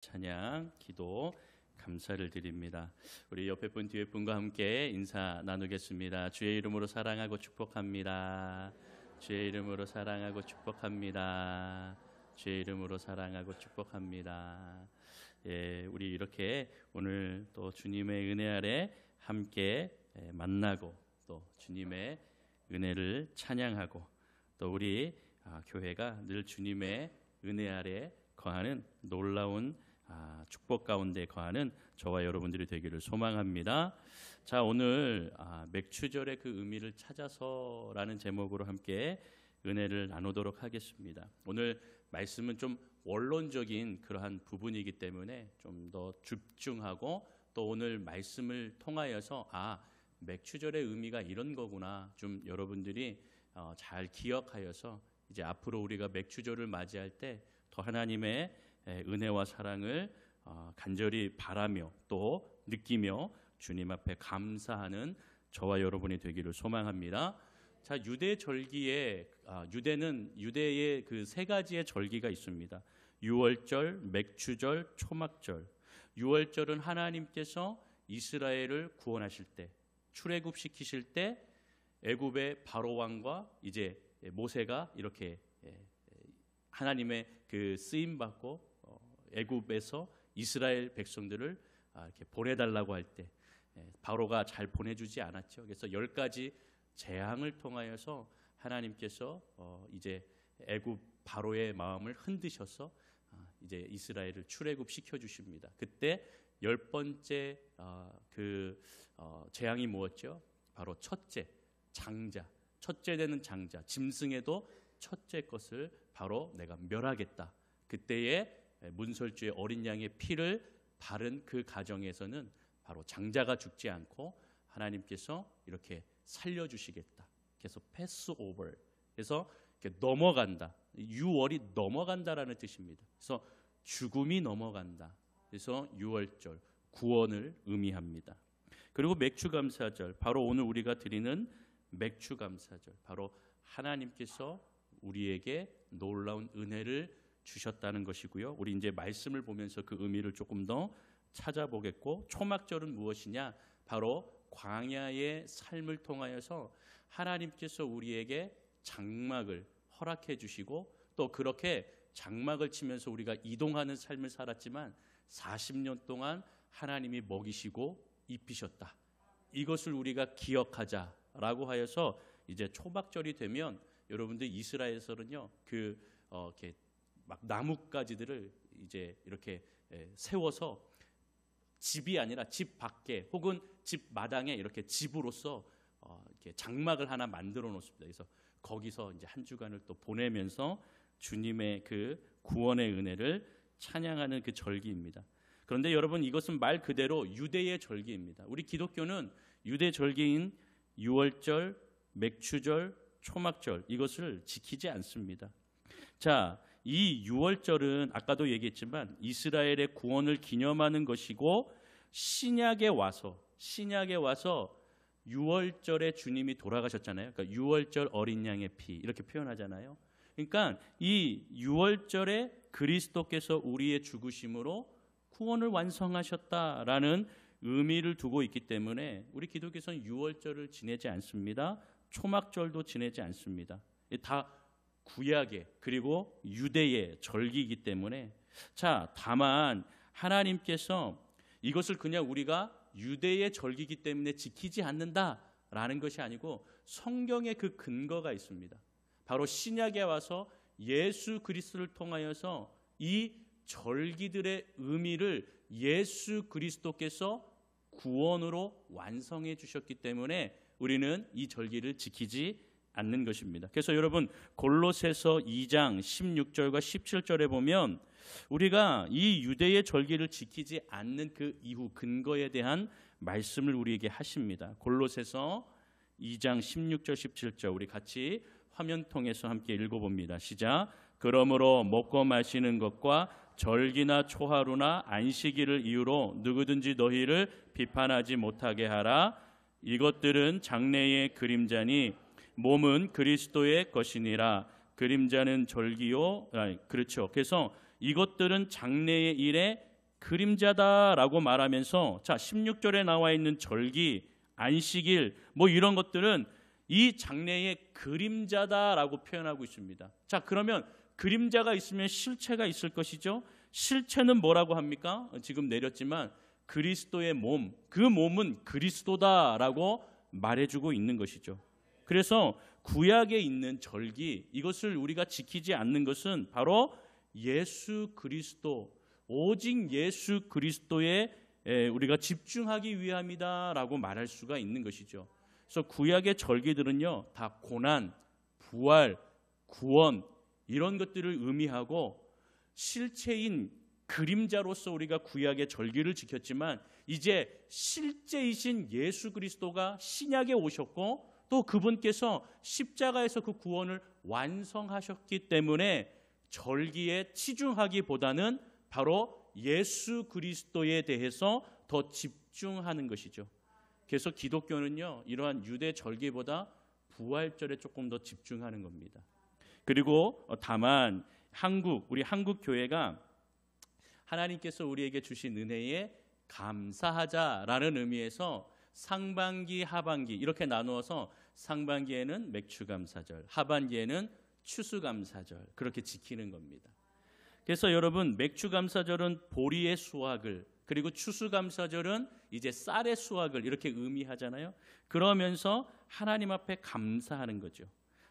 찬양, 기도, 감사를 드립니다. 우리 옆에 분 뒤에 분과 함께 인사 나누겠습니다. 주의 이름으로 사랑하고 축복합니다. 주의 이름으로 사랑하고 축복합니다. 주의 이름으로 사랑하고 축복합니다. 예, 우리 이렇게 오늘 또 주님의 은혜 아래 함께 만나고 또 주님의 은혜를 찬양하고 또 우리 교회가 늘 주님의 은혜 아래 거하는 놀라운 축복 가운데 거하는 저와 여러분들이 되기를 소망합니다. 자, 오늘 맥추절의 그 의미를 찾아서라는 제목으로 함께 은혜를 나누도록 하겠습니다. 오늘 말씀은 좀 원론적인 그러한 부분이기 때문에 좀 더 집중하고 또 오늘 말씀을 통하여서 맥추절의 의미가 이런 거구나 좀 여러분들이 잘 기억하여서 이제 앞으로 우리가 맥추절을 맞이할 때 더 하나님의 은혜와 사랑을 간절히 바라며 또 느끼며 주님 앞에 감사하는 저와 여러분이 되기를 소망합니다. 자, 유대 절기에 유대의 그 세 가지의 절기가 있습니다. 유월절, 맥추절, 초막절. 유월절은 하나님께서 이스라엘을 구원하실 때, 출애굽시키실 때 애굽의 바로 왕과 이제 모세가 이렇게 하나님의 그 쓰임 받고 애굽에서 이스라엘 백성들을 이렇게 보내달라고 할 때 바로가 잘 보내주지 않았죠. 그래서 10가지 재앙을 통하여서 하나님께서 이제 애굽 바로의 마음을 흔드셔서 이제 이스라엘을 출애굽시켜 주십니다. 그때 10번째 재앙이 무엇죠? 바로 첫째 장자, 첫째 되는 장자, 짐승에도 첫째 것을 바로 내가 멸하겠다. 그때에 문설주의 어린 양의 피를 바른 그 가정에서는 바로 장자가 죽지 않고 하나님께서 이렇게 살려주시겠다. 그래서 패스오버, 그래서 이렇게 넘어간다. 유월이 넘어간다라는 뜻입니다. 그래서 죽음이 넘어간다. 그래서 유월절 구원을 의미합니다. 그리고 맥추감사절, 바로 오늘 우리가 드리는 맥추감사절, 바로 하나님께서 우리에게 놀라운 은혜를 주셨다는 것이고요. 우리 이제 말씀을 보면서 그 의미를 조금 더 찾아보겠고, 초막절은 무엇이냐? 바로 광야의 삶을 통하여서 하나님께서 우리에게 장막을 허락해 주시고 또 그렇게 장막을 치면서 우리가 이동하는 삶을 살았지만 40년 동안 하나님이 먹이시고 입히셨다. 이것을 우리가 기억하자라고 하여서 이제 초막절이 되면 여러분들 이스라엘에서는요 이렇게 막 나뭇가지들을 이제 이렇게 세워서 집이 아니라 집 밖에 혹은 집 마당에 이렇게 집으로서 이렇게 장막을 하나 만들어 놓습니다. 그래서 거기서 이제 한 주간을 또 보내면서 주님의 그 구원의 은혜를 찬양하는 그 절기입니다. 그런데 여러분, 이것은 말 그대로 유대의 절기입니다. 우리 기독교는 유대 절기인 유월절, 맥추절, 초막절 이것을 지키지 않습니다. 자, 이 유월절은 아까도 얘기했지만 이스라엘의 구원을 기념하는 것이고 신약에 와서 유월절에 주님이 돌아가셨잖아요. 그러니까 유월절 어린 양의 피 이렇게 표현하잖아요. 그러니까 이 유월절에 그리스도께서 우리의 죽으심으로 구원을 완성하셨다라는 의미를 두고 있기 때문에 우리 기독교에서는 유월절을 지내지 않습니다. 초막절도 지내지 않습니다. 다 구약의 그리고 유대의 절기이기 때문에 자, 다만 하나님께서 이것을 그냥 우리가 유대의 절기이기 때문에 지키지 않는다라는 것이 아니고 성경에 그 근거가 있습니다. 바로 신약에 와서 예수 그리스도를 통하여서 이 절기들의 의미를 예수 그리스도께서 구원으로 완성해 주셨기 때문에 우리는 이 절기를 지키지 않는 것입니다. 그래서 여러분, 골로새서 2장 16절과 17절에 보면 우리가 이 유대의 절기를 지키지 않는 그 이후 근거에 대한 말씀을 우리에게 하십니다. 골로새서 2장 16절 17절 우리 같이 화면 통해서 함께 읽어봅니다. 시작. 그러므로 먹고 마시는 것과 절기나 초하루나 안식일을 이유로 누구든지 너희를 비판하지 못하게 하라. 이것들은 장래의 그림자니 몸은 그리스도의 것이니라. 그림자는 절기요. 그렇죠. 그래서 이것들은 장래의 일의 그림자다라고 말하면서, 자, 16절에 나와 있는 절기, 안식일 뭐 이런 것들은 이 장래의 그림자다라고 표현하고 있습니다. 자, 그러면 그림자가 있으면 실체가 있을 것이죠. 실체는 뭐라고 합니까? 지금 내렸지만 그리스도의 몸, 그 몸은 그리스도다라고 말해주고 있는 것이죠. 그래서 구약에 있는 절기, 이것을 우리가 지키지 않는 것은 바로 예수 그리스도, 오직 예수 그리스도에 우리가 집중하기 위함이다라고 말할 수가 있는 것이죠. 그래서 구약의 절기들은요, 다 고난, 부활, 구원 이런 것들을 의미하고 실체인 그림자로서 우리가 구약의 절기를 지켰지만 이제 실제이신 예수 그리스도가 신약에 오셨고 또 그분께서 십자가에서 그 구원을 완성하셨기 때문에 절기에 치중하기보다는 바로 예수 그리스도에 대해서 더 집중하는 것이죠. 그래서 기독교는요, 이러한 유대 절기보다 부활절에 조금 더 집중하는 겁니다. 그리고 다만 우리 한국 교회가 하나님께서 우리에게 주신 은혜에 감사하자라는 의미에서 상반기, 하반기 이렇게 나누어서 상반기에는 맥추감사절, 하반기에는 추수감사절 그렇게 지키는 겁니다. 그래서 여러분, 맥추감사절은 보리의 수확을, 그리고 추수감사절은 이제 쌀의 수확을 이렇게 의미하잖아요. 그러면서 하나님 앞에 감사하는 거죠.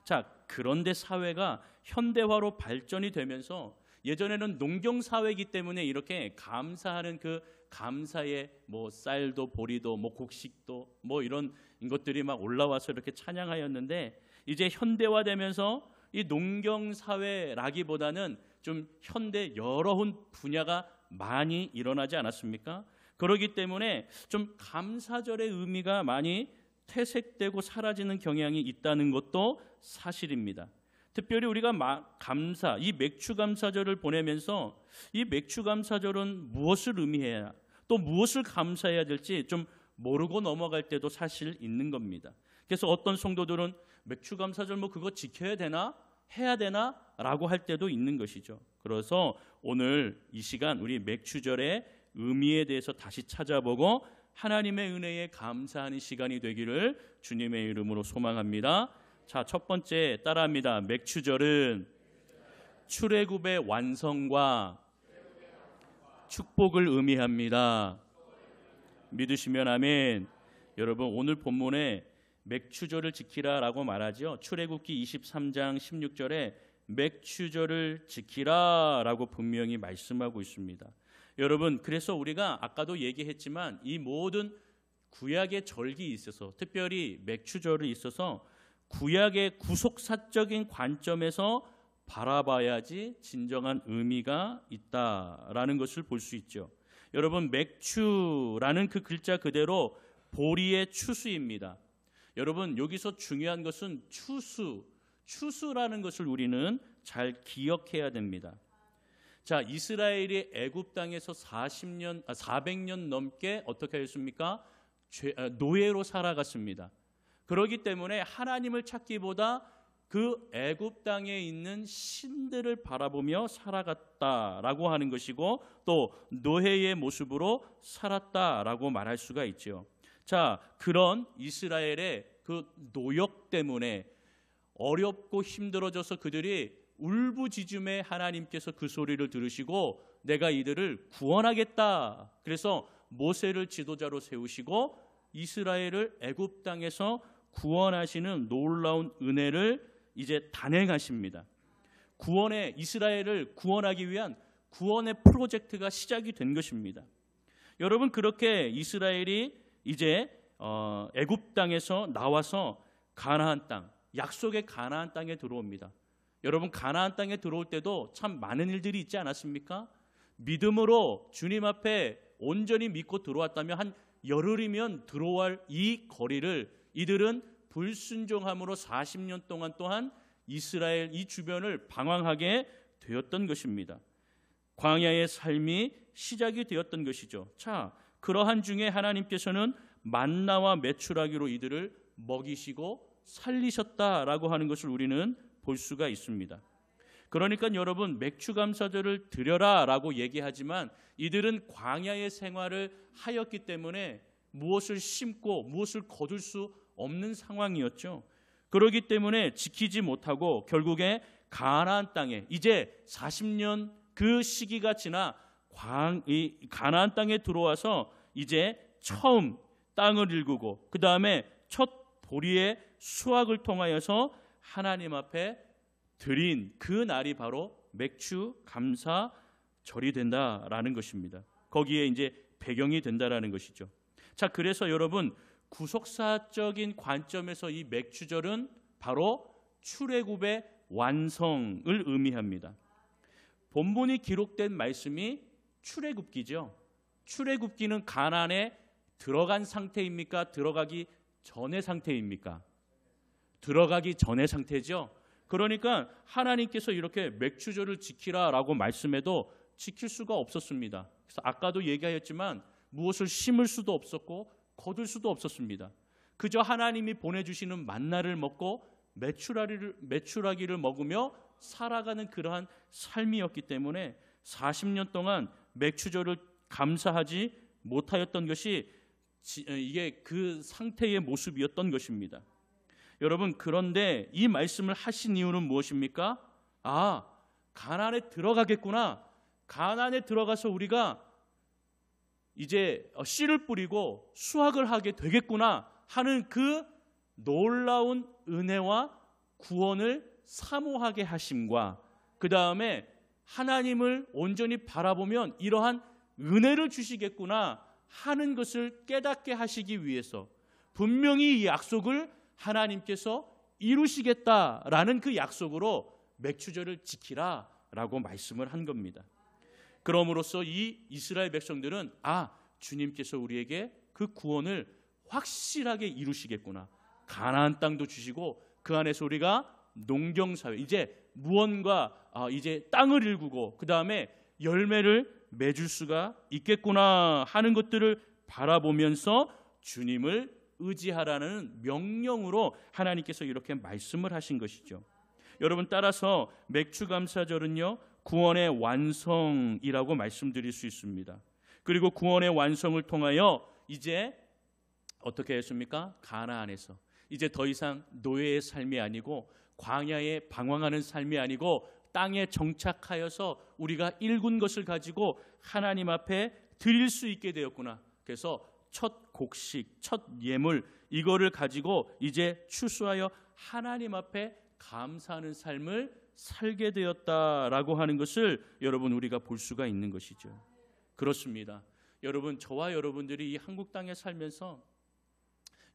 자, 그런데 사회가 현대화로 발전이 되면서 예전에는 농경 사회이기 때문에 이렇게 감사하는 그 감사의 뭐 쌀도 보리도 뭐 곡식도 뭐 이런 것들이 막 올라와서 이렇게 찬양하였는데, 이제 현대화되면서 이 농경 사회라기보다는 좀 현대 여러 분야가 많이 일어나지 않았습니까? 그렇기 때문에 좀 감사절의 의미가 많이 퇴색되고 사라지는 경향이 있다는 것도 사실입니다. 특별히 우리가 이 맥추감사절을 보내면서 이 맥추감사절은 무엇을 의미해야, 또 무엇을 감사해야 될지 좀 모르고 넘어갈 때도 사실 있는 겁니다. 그래서 어떤 성도들은 맥추감사절 뭐 그거 지켜야 되나? 해야 되나? 라고 할 때도 있는 것이죠. 그래서 오늘 이 시간 우리 맥추절의 의미에 대해서 다시 찾아보고 하나님의 은혜에 감사하는 시간이 되기를 주님의 이름으로 소망합니다. 자, 첫 번째 따라합니다. 맥추절은 출애굽의 완성과 축복을 의미합니다. 믿으시면 아멘. 여러분, 오늘 본문에 맥추절을 지키라라고 말하죠. 출애굽기 23장 16절에 맥추절을 지키라라고 분명히 말씀하고 있습니다. 여러분, 그래서 우리가 아까도 얘기했지만 이 모든 구약의 절기에 있어서, 특별히 맥추절에 있어서 구약의 구속사적인 관점에서 바라봐야지 진정한 의미가 있다라는 것을 볼 수 있죠. 여러분, 맥추라는 그 글자 그대로 보리의 추수입니다. 여러분, 여기서 중요한 것은 추수라는 것을 우리는 잘 기억해야 됩니다. 자, 이스라엘이 애굽 땅에서 400년 넘게 어떻게 하였습니까? 노예로 살아갔습니다. 그렇기 때문에 하나님을 찾기보다 그 애굽 땅에 있는 신들을 바라보며 살아갔다라고 하는 것이고, 또 노예의 모습으로 살았다라고 말할 수가 있죠. 자, 그런 이스라엘의 그 노역 때문에 어렵고 힘들어져서 그들이 울부짖음에 하나님께서 그 소리를 들으시고 내가 이들을 구원하겠다. 그래서 모세를 지도자로 세우시고 이스라엘을 애굽 땅에서 구원하시는 놀라운 은혜를 이제 단행하십니다. 이스라엘을 구원하기 위한 구원의 프로젝트가 시작이 된 것입니다. 여러분, 그렇게 이스라엘이 이제 애굽 땅에서 나와서 가나안 땅, 약속의 가나안 땅에 들어옵니다. 여러분, 가나안 땅에 들어올 때도 참 많은 일들이 있지 않았습니까? 믿음으로 주님 앞에 온전히 믿고 들어왔다면 한 열흘이면 들어올 이 거리를 이들은 불순종함으로 40년 동안 또한 이스라엘 이 주변을 방황하게 되었던 것입니다. 광야의 삶이 시작이 되었던 것이죠. 자, 그러한 중에 하나님께서는 만나와 메추라기로 이들을 먹이시고 살리셨다라고 하는 것을 우리는 볼 수가 있습니다. 그러니까 여러분 맥주 감사절을 드려라라고 얘기하지만 이들은 광야의 생활을 하였기 때문에 무엇을 심고 무엇을 거둘 수 없는 상황이었죠. 그렇기 때문에 지키지 못하고 결국에 가나안 땅에 이제 40년 그 시기가 지나 가나안 땅에 들어와서 이제 처음 땅을 일구고 그 다음에 첫 보리의 수확을 통하여서 하나님 앞에 드린 그 날이 바로 맥주 감사절이 된다라는 것입니다. 거기에 이제 배경이 된다라는 것이죠. 자, 그래서 여러분 구속사적인 관점에서 이 맥주절은 바로 출애굽의 완성을 의미합니다. 본문이 기록된 말씀이 출애굽기죠. 출애굽기는 가나안에 들어간 상태입니까? 들어가기 전의 상태입니까? 들어가기 전의 상태죠. 그러니까 하나님께서 이렇게 맥주절을 지키라라고 말씀해도 지킬 수가 없었습니다. 그래서 아까도 얘기하였지만 무엇을 심을 수도 없었고 거둘 수도 없었습니다. 그저 하나님이 보내주시는 만나를 먹고 메추라기를 먹으며 살아가는 그러한 삶이었기 때문에 40년 동안 맥주절을 감사하지 못하였던 것이 이게 그 상태의 모습이었던 것입니다. 여러분, 그런데 이 말씀을 하신 이유는 무엇입니까? 가나안에 들어가겠구나. 가나안에 들어가서 우리가 이제 씨를 뿌리고 수확을 하게 되겠구나 하는 그 놀라운 은혜와 구원을 사모하게 하심과 그 다음에 하나님을 온전히 바라보면 이러한 은혜를 주시겠구나 하는 것을 깨닫게 하시기 위해서 분명히 이 약속을 하나님께서 이루시겠다라는 그 약속으로 맥주절을 지키라라고 말씀을 한 겁니다. 그럼으로써 이 이스라엘 백성들은 주님께서 우리에게 그 구원을 확실하게 이루시겠구나. 가나안 땅도 주시고 그 안에서 우리가 농경사회 이제 무언가 이제 땅을 일구고 그 다음에 열매를 맺을 수가 있겠구나 하는 것들을 바라보면서 주님을 의지하라는 명령으로 하나님께서 이렇게 말씀을 하신 것이죠. 여러분, 따라서 맥주감사절은요 구원의 완성이라고 말씀드릴 수 있습니다. 그리고 구원의 완성을 통하여 이제 어떻게 했습니까? 가나안에서 이제 더 이상 노예의 삶이 아니고 광야에 방황하는 삶이 아니고 땅에 정착하여서 우리가 일군 것을 가지고 하나님 앞에 드릴 수 있게 되었구나. 그래서 첫 곡식, 첫 예물 이거를 가지고 이제 추수하여 하나님 앞에 감사하는 삶을 살게 되었다라고 하는 것을 여러분 우리가 볼 수가 있는 것이죠. 그렇습니다. 여러분, 저와 여러분들이 이 한국 땅에 살면서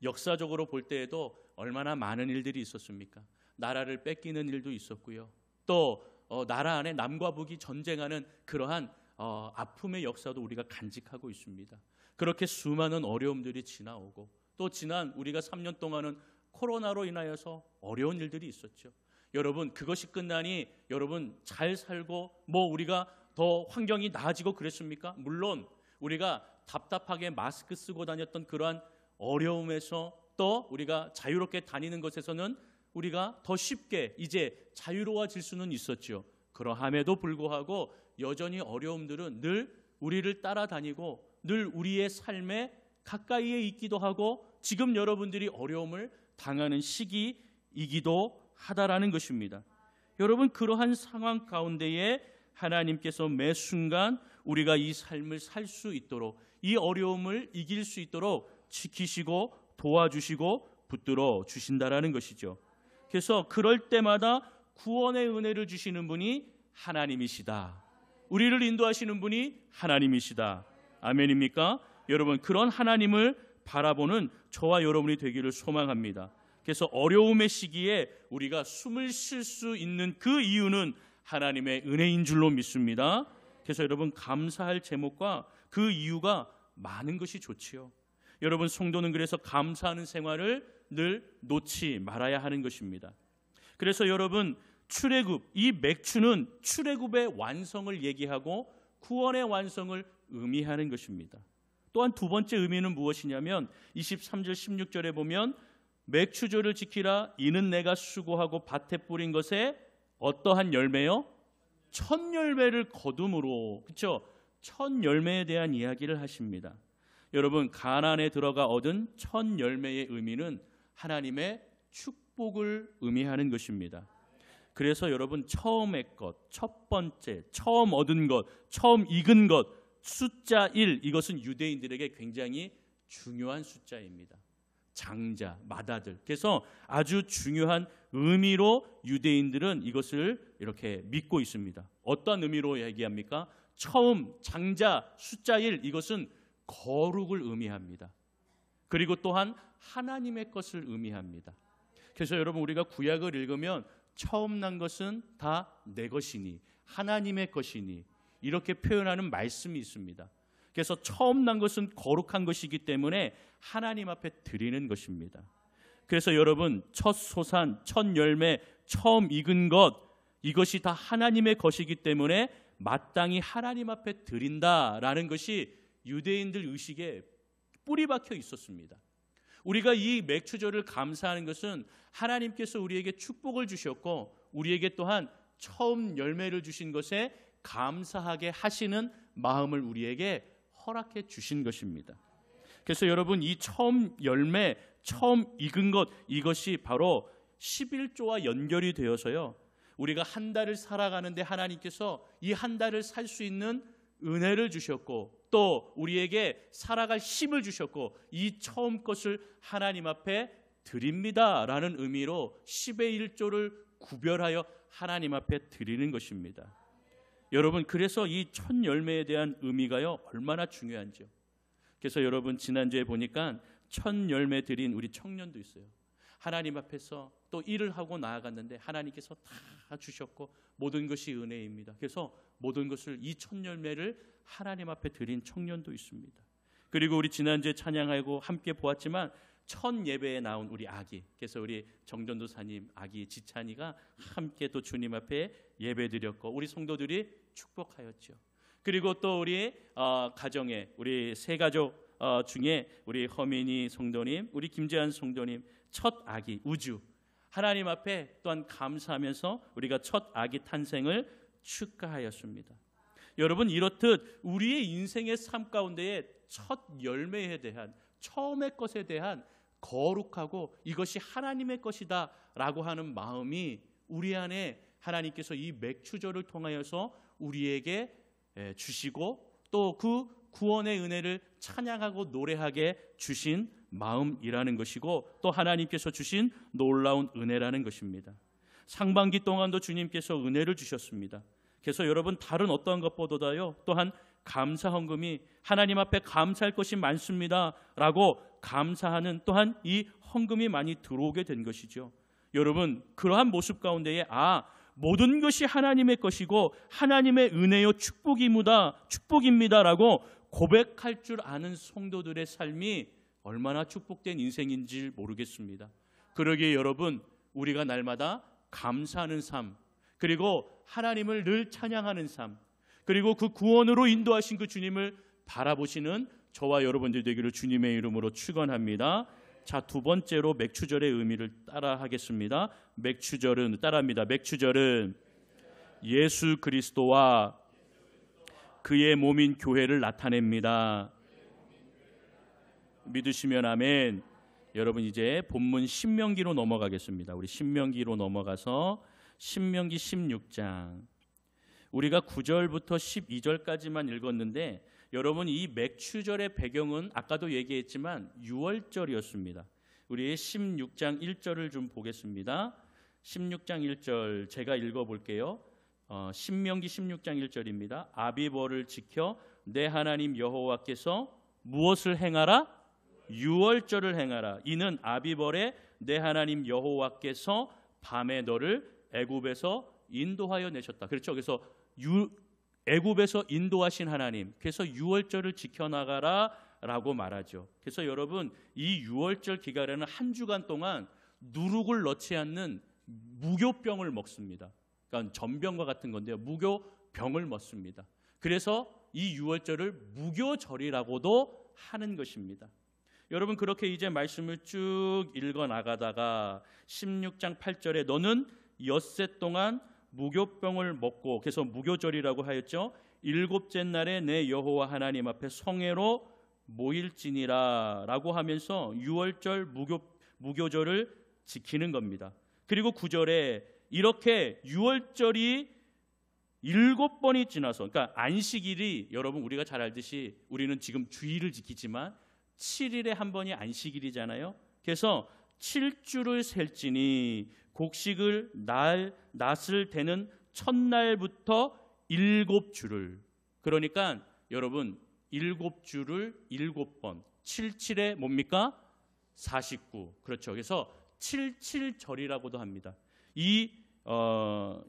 역사적으로 볼 때에도 얼마나 많은 일들이 있었습니까? 나라를 뺏기는 일도 있었고요. 또 나라 안에 남과 북이 전쟁하는 그러한 아픔의 역사도 우리가 간직하고 있습니다. 그렇게 수많은 어려움들이 지나오고 또 지난 우리가 3년 동안은 코로나로 인하여서 어려운 일들이 있었죠. 여러분, 그것이 끝나니 여러분 잘 살고 우리가 더 환경이 나아지고 그랬습니까? 물론 우리가 답답하게 마스크 쓰고 다녔던 그러한 어려움에서 또 우리가 자유롭게 다니는 것에서는 우리가 더 쉽게 이제 자유로워질 수는 있었죠. 그러함에도 불구하고 여전히 어려움들은 늘 우리를 따라다니고 늘 우리의 삶에 가까이에 있기도 하고 지금 여러분들이 어려움을 당하는 시기이기도 하다라는 것입니다. 여러분, 그러한 상황 가운데에 하나님께서 매 순간 우리가 이 삶을 살 수 있도록 이 어려움을 이길 수 있도록 지키시고 도와주시고 붙들어 주신다라는 것이죠. 그래서 그럴 때마다 구원의 은혜를 주시는 분이 하나님이시다. 우리를 인도하시는 분이 하나님이시다. 아멘입니까? 여러분, 그런 하나님을 바라보는 저와 여러분이 되기를 소망합니다. 그래서 어려움의 시기에 우리가 숨을 쉴 수 있는 그 이유는 하나님의 은혜인 줄로 믿습니다. 그래서 여러분, 감사할 제목과 그 이유가 많은 것이 좋지요. 여러분, 성도는 그래서 감사하는 생활을 늘 놓지 말아야 하는 것입니다. 그래서 여러분, 출애굽, 이 맥주는 출애굽의 완성을 얘기하고 구원의 완성을 의미하는 것입니다. 또한 두 번째 의미는 무엇이냐면 23절 16절에 보면 맥주절을 지키라. 이는 내가 수고하고 밭에 뿌린 것에 어떠한 열매요? 첫 열매를 거둠으로. 그렇죠? 첫 열매에 대한 이야기를 하십니다. 여러분, 가나안에 들어가 얻은 첫 열매의 의미는 하나님의 축복을 의미하는 것입니다. 그래서 여러분, 처음의 것, 첫 번째, 처음 얻은 것, 처음 익은 것, 숫자 1, 이것은 유대인들에게 굉장히 중요한 숫자입니다. 장자, 맏아들. 그래서 아주 중요한 의미로 유대인들은 이것을 이렇게 믿고 있습니다. 어떤 의미로 얘기합니까? 처음, 장자, 숫자 1, 이것은 거룩을 의미합니다. 그리고 또한 하나님의 것을 의미합니다. 그래서 여러분, 우리가 구약을 읽으면 처음 난 것은 다 내 것이니, 하나님의 것이니, 이렇게 표현하는 말씀이 있습니다. 그래서 처음 난 것은 거룩한 것이기 때문에 하나님 앞에 드리는 것입니다. 그래서 여러분, 첫 소산, 첫 열매, 처음 익은 것, 이것이 다 하나님의 것이기 때문에 마땅히 하나님 앞에 드린다라는 것이 유대인들 의식에 뿌리 박혀 있었습니다. 우리가 이 맥추절을 감사하는 것은 하나님께서 우리에게 축복을 주셨고 우리에게 또한 처음 열매를 주신 것에 감사하게 하시는 마음을 우리에게 허락해 주신 것입니다. 그래서 여러분, 이 처음 열매, 처음 익은 것, 이것이 바로 11조와 연결이 되어서요, 우리가 한 달을 살아가는데 하나님께서 이 한 달을 살 수 있는 은혜를 주셨고 또 우리에게 살아갈 힘을 주셨고 이 처음 것을 하나님 앞에 드립니다라는 의미로 10의 1조를 구별하여 하나님 앞에 드리는 것입니다. 여러분, 그래서 이 첫 열매에 대한 의미가요, 얼마나 중요한지요. 그래서 여러분, 지난주에 보니까 첫 열매 드린 우리 청년도 있어요. 하나님 앞에서 또 일을 하고 나아갔는데 하나님께서 다 주셨고 모든 것이 은혜입니다. 그래서 모든 것을, 이 첫 열매를 하나님 앞에 드린 청년도 있습니다. 그리고 우리 지난주에 찬양하고 함께 보았지만 첫 예배에 나온 우리 아기, 그래서 우리 정전도사님 아기 지찬이가 함께 또 주님 앞에 예배드렸고 우리 성도들이 축복하였죠. 그리고 또 우리 가정에 우리 세 가족 중에 우리 허민이 성도님, 우리 김재한 성도님 첫 아기 우주, 하나님 앞에 또한 감사하면서 우리가 첫 아기 탄생을 축하하였습니다. 여러분, 이렇듯 우리의 인생의 삶 가운데에 첫 열매에 대한, 처음의 것에 대한 거룩하고 이것이 하나님의 것이다 라고 하는 마음이 우리 안에 하나님께서 이 맥추절을 통하여서 우리에게 주시고 또 그 구원의 은혜를 찬양하고 노래하게 주신 마음이라는 것이고 또 하나님께서 주신 놀라운 은혜라는 것입니다. 상반기 동안도 주님께서 은혜를 주셨습니다. 그래서 여러분, 다른 어떠한 것보다요, 또한 감사 헌금이 하나님 앞에 감사할 것이 많습니다 라고 감사하는 또한 이 헌금이 많이 들어오게 된 것이죠. 여러분, 그러한 모습 가운데에 모든 것이 하나님의 것이고 하나님의 은혜요 축복입니다 라고 고백할 줄 아는 성도들의 삶이 얼마나 축복된 인생인지 모르겠습니다. 그러기에 여러분, 우리가 날마다 감사하는 삶, 그리고 하나님을 늘 찬양하는 삶, 그리고 그 구원으로 인도하신 그 주님을 바라보시는 저와 여러분들 되기를 주님의 이름으로 축원합니다. 자, 두 번째로 맥추절의 의미를 따라하겠습니다. 따라합니다. 맥추절은 예수 그리스도와 그의 몸인 교회를 나타냅니다. 믿으시면 아멘. 여러분, 이제 본문 신명기로 넘어가겠습니다. 우리 신명기로 넘어가서 신명기 16장, 우리가 9절부터 12절까지만 읽었는데 여러분, 이 맥추절의 배경은 아까도 얘기했지만 6월절이었습니다. 우리 16장 1절을 좀 보겠습니다. 16장 1절 제가 읽어볼게요. 신명기 16장 1절입니다. 아비벌을 지켜 내 하나님 여호와께서 무엇을 행하라? 6월절을 행하라. 이는 아비벌에 내 하나님 여호와께서 밤에 너를 애굽에서 인도하여 내셨다. 그렇죠. 그래서 애굽에서 인도하신 하나님, 그래서 6월절을 지켜나가라 라고 말하죠. 그래서 여러분, 이 6월절 기간에는 한 주간 동안 누룩을 넣지 않는 무교병을 먹습니다. 그러니까 전병과 같은 건데요, 무교병을 먹습니다. 그래서 이 6월절을 무교절이라고도 하는 것입니다. 여러분, 그렇게 이제 말씀을 쭉 읽어 나가다가 16장 8절에 너는 엿새 동안 무교병을 먹고, 그래서 무교절이라고 하였죠. 일곱째 날에 내 여호와 하나님 앞에 성회로 모일지니라 라고 하면서 유월절 무교절을 지키는 겁니다. 그리고 9절에 이렇게 유월절이 7번이 지나서, 그러니까 안식일이 여러분 우리가 잘 알듯이 우리는 지금 주일을 지키지만 7일에 한 번이 안식일이잖아요. 그래서 7주를 셀지니 곡식을 낫을 대는 첫날부터 7주를, 그러니까 여러분 7주를 7번, 77에 뭡니까? 49. 그렇죠. 그래서 77절이라고도 합니다. 이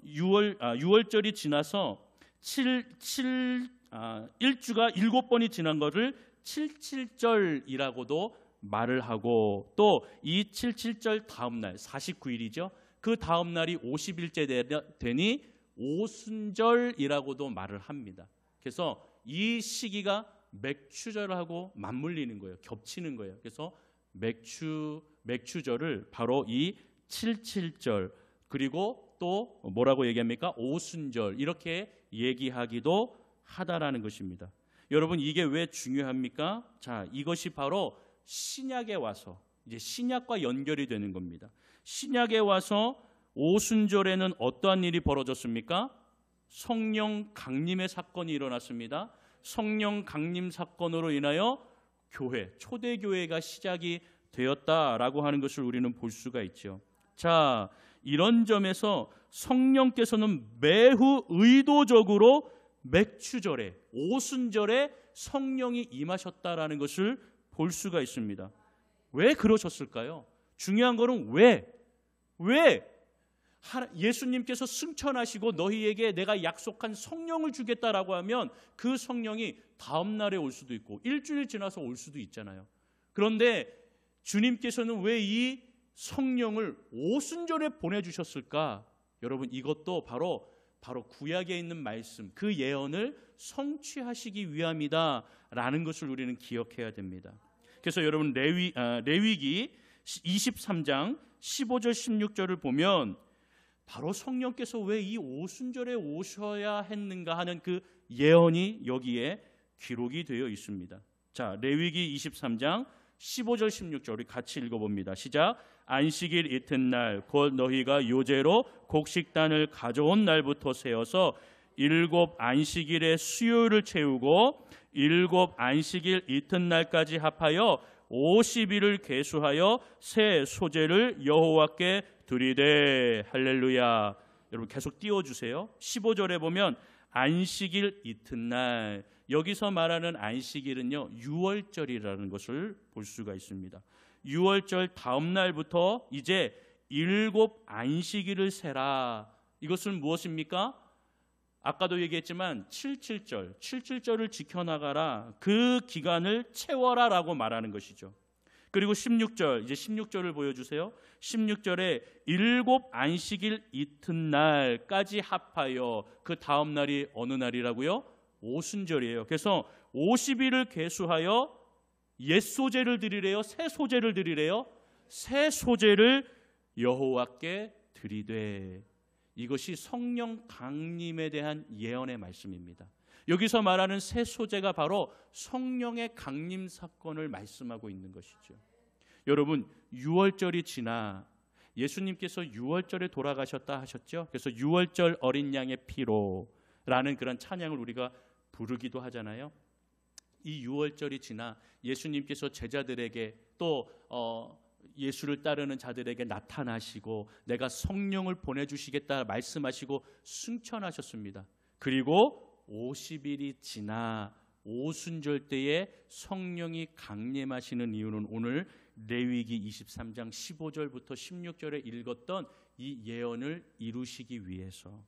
유월절이 지나서 1주가 7번이 지난 것을 77절이라고도 말을 하고, 또 이 77절 다음 날 49일이죠. 그 다음 날이 50일째 되니 오순절이라고도 말을 합니다. 그래서 이 시기가 맥추절하고 맞물리는 거예요. 겹치는 거예요. 그래서 맥추절을 바로 이 77절, 그리고 또 뭐라고 얘기합니까? 오순절, 이렇게 얘기하기도 하다라는 것입니다. 여러분 이게 왜 중요합니까? 자, 이것이 바로 신약에 와서 이제 신약과 연결이 되는 겁니다. 신약에 와서 오순절에는 어떠한 일이 벌어졌습니까? 성령 강림의 사건이 일어났습니다. 성령 강림 사건으로 인하여 교회, 초대교회가 시작이 되었다라고 하는 것을 우리는 볼 수가 있죠. 자, 이런 점에서 성령께서는 매우 의도적으로 맥추절에, 오순절에 성령이 임하셨다라는 것을 볼 수가 있습니다. 왜 그러셨을까요? 중요한 거는 왜 예수님께서 승천하시고 너희에게 내가 약속한 성령을 주겠다라고 하면 그 성령이 다음 날에 올 수도 있고 일주일 지나서 올 수도 있잖아요. 그런데 주님께서는 왜 이 성령을 오순절에 보내주셨을까? 여러분 이것도 바로 구약에 있는 말씀, 그 예언을 성취하시기 위함이다라는 것을 우리는 기억해야 됩니다. 그래서 여러분 레위기 23장 15절 16절을 보면 바로 성령께서 왜 이 오순절에 오셔야 했는가 하는 그 예언이 여기에 기록이 되어 있습니다. 자, 레위기 23장 15절 16절 우리 같이 읽어봅니다. 시작. 안식일 이튿날 곧 너희가 요제로 곡식단을 가져온 날부터 세어서 7 안식일의 수요일을 채우고 7 안식일 이튿날까지 합하여 50일을 계수하여 새 소제를 여호와께 드리되. 할렐루야. 여러분 계속 띄워주세요. 15절에 보면 안식일 이튿날, 여기서 말하는 안식일은요 유월절이라는 것을 볼 수가 있습니다. 유월절 다음 날부터 이제 7 안식일을 세라. 이것은 무엇입니까? 아까도 얘기했지만 77절을 지켜나가라. 그 기간을 채워라라고 말하는 것이죠. 그리고 16절, 이제 16절을 보여주세요. 16절에 7 안식일 이튿날까지 합하여, 그 다음 날이 어느 날이라고요? 오순절이에요. 그래서 50일을 계수하여 옛 소제를 드리래요? 새 소제를 드리래요? 새 소제를 여호와께 드리되. 이것이 성령 강림에 대한 예언의 말씀입니다. 여기서 말하는 새 소제가 바로 성령의 강림 사건을 말씀하고 있는 것이죠. 여러분 유월절이 지나 예수님께서 유월절에 돌아가셨다 하셨죠. 그래서 유월절 어린 양의 피로라는 그런 찬양을 우리가 부르기도 하잖아요. 이 유월절이 지나 예수님께서 제자들에게 또 예수를 따르는 자들에게 나타나시고 내가 성령을 보내주시겠다 말씀하시고 승천하셨습니다. 그리고 50일이 지나 오순절 때에 성령이 강림하시는 이유는 오늘 레위기 23장 15절부터 16절에 읽었던 이 예언을 이루시기 위해서.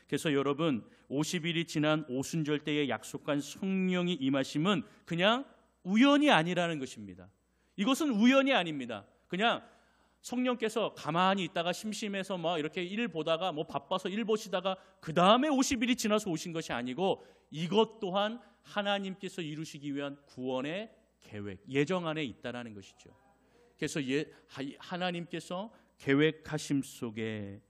그래서 여러분 50일이 지난 오순절 때에 약속한 성령이 임하심은 그냥 우연이 아니라는 것입니다. 이것은 우연이 아닙니다. 그냥 성령께서 가만히 있다가 심심해서 막 이렇게 일 보다가 바빠서 일 보시다가 그 다음에 50일이 지나서 오신 것이 아니고 이것 또한 하나님께서 이루시기 위한 구원의 계획, 예정 안에 있다라는 것이죠. 그래서 하나님께서 계획하심 속에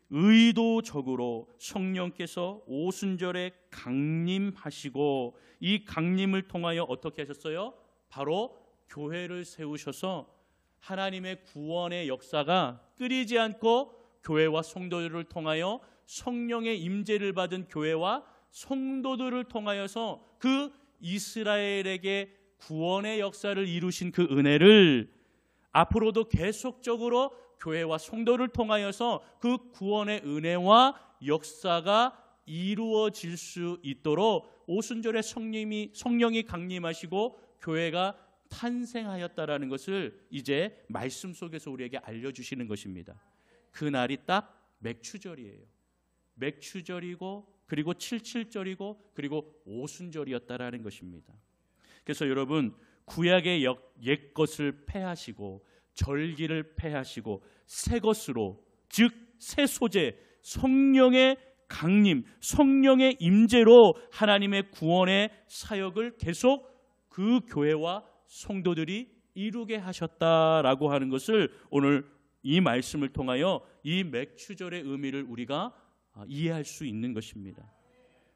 의도적으로 성령께서 오순절에 강림하시고 이 강림을 통하여 어떻게 하셨어요? 바로 교회를 세우셔서 하나님의 구원의 역사가 끊이지 않고 교회와 성도들을 통하여 성령의 임재를 받은 교회와 성도들을 통하여서 그 이스라엘에게 구원의 역사를 이루신 그 은혜를 앞으로도 계속적으로 교회와 성도를 통하여서 그 구원의 은혜와 역사가 이루어질 수 있도록 오순절에 성령이 강림하시고 교회가 탄생하였다라는 것을 이제 말씀 속에서 우리에게 알려주시는 것입니다. 그날이 딱 맥추절이에요. 맥추절이고 그리고 77절이고 그리고 오순절이었다라는 것입니다. 그래서 여러분, 구약의 옛것을 폐하시고 절기를 폐하시고 새 것으로, 즉 새 소재, 성령의 강림, 성령의 임재로 하나님의 구원의 사역을 계속 그 교회와 성도들이 이루게 하셨다라고 하는 것을 오늘 이 말씀을 통하여 이 맥추절의 의미를 우리가 이해할 수 있는 것입니다.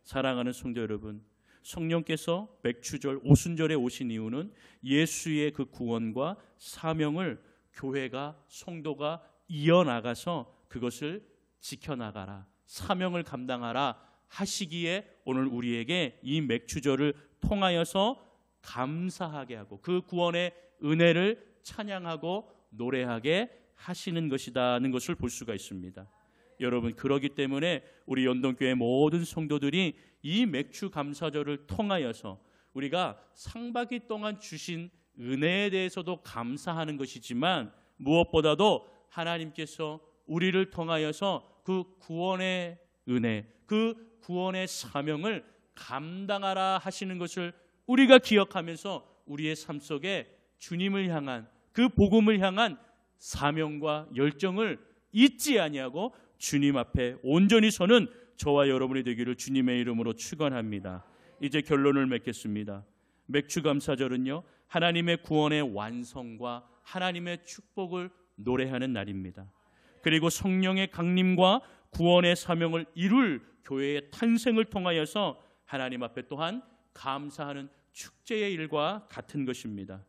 사랑하는 성도 여러분, 성령께서 맥추절 오순절에 오신 이유는 예수의 그 구원과 사명을 교회가 성도가 이어나가서 그것을 지켜나가라, 사명을 감당하라 하시기에 오늘 우리에게 이 맥추절을 통하여서 감사하게 하고 그 구원의 은혜를 찬양하고 노래하게 하시는 것이라는 것을 볼 수가 있습니다. 여러분, 그러기 때문에 우리 연동교회 모든 성도들이 이 맥추 감사절을 통하여서 우리가 상반기 동안 주신 은혜에 대해서도 감사하는 것이지만 무엇보다도 하나님께서 우리를 통하여서 그 구원의 은혜, 그 구원의 사명을 감당하라 하시는 것을 우리가 기억하면서 우리의 삶 속에 주님을 향한 그 복음을 향한 사명과 열정을 잊지 아니하고 주님 앞에 온전히 서는 저와 여러분이 되기를 주님의 이름으로 축원합니다. 이제 결론을 맺겠습니다. 맥추감사절은요, 하나님의 구원의 완성과 하나님의 축복을 노래하는 날입니다. 그리고 성령의 강림과 구원의 사명을 이룰 교회의 탄생을 통하여서 하나님 앞에 또한 감사하는 축제의 일과 같은 것입니다.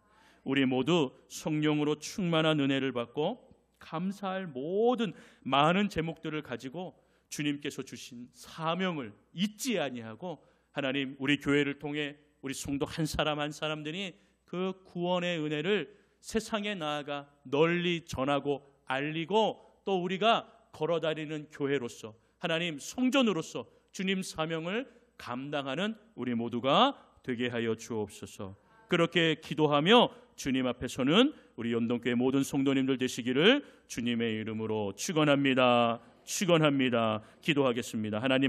우리 모두 성령으로 충만한 은혜를 받고 감사할 모든 많은 제목들을 가지고 주님께서 주신 사명을 잊지 아니하고 하나님, 우리 교회를 통해 우리 성도 한 사람 한 사람들이 그 구원의 은혜를 세상에 나아가 널리 전하고 알리고 또 우리가 걸어다니는 교회로서 하나님 성전으로서 주님 사명을 감당하는 우리 모두가 되게 하여 주옵소서. 그렇게 기도하며 주님 앞에 서는 우리 연동교회 모든 성도님들 되시기를 주님의 이름으로 축원합니다. 축원합니다. 기도하겠습니다. 하나님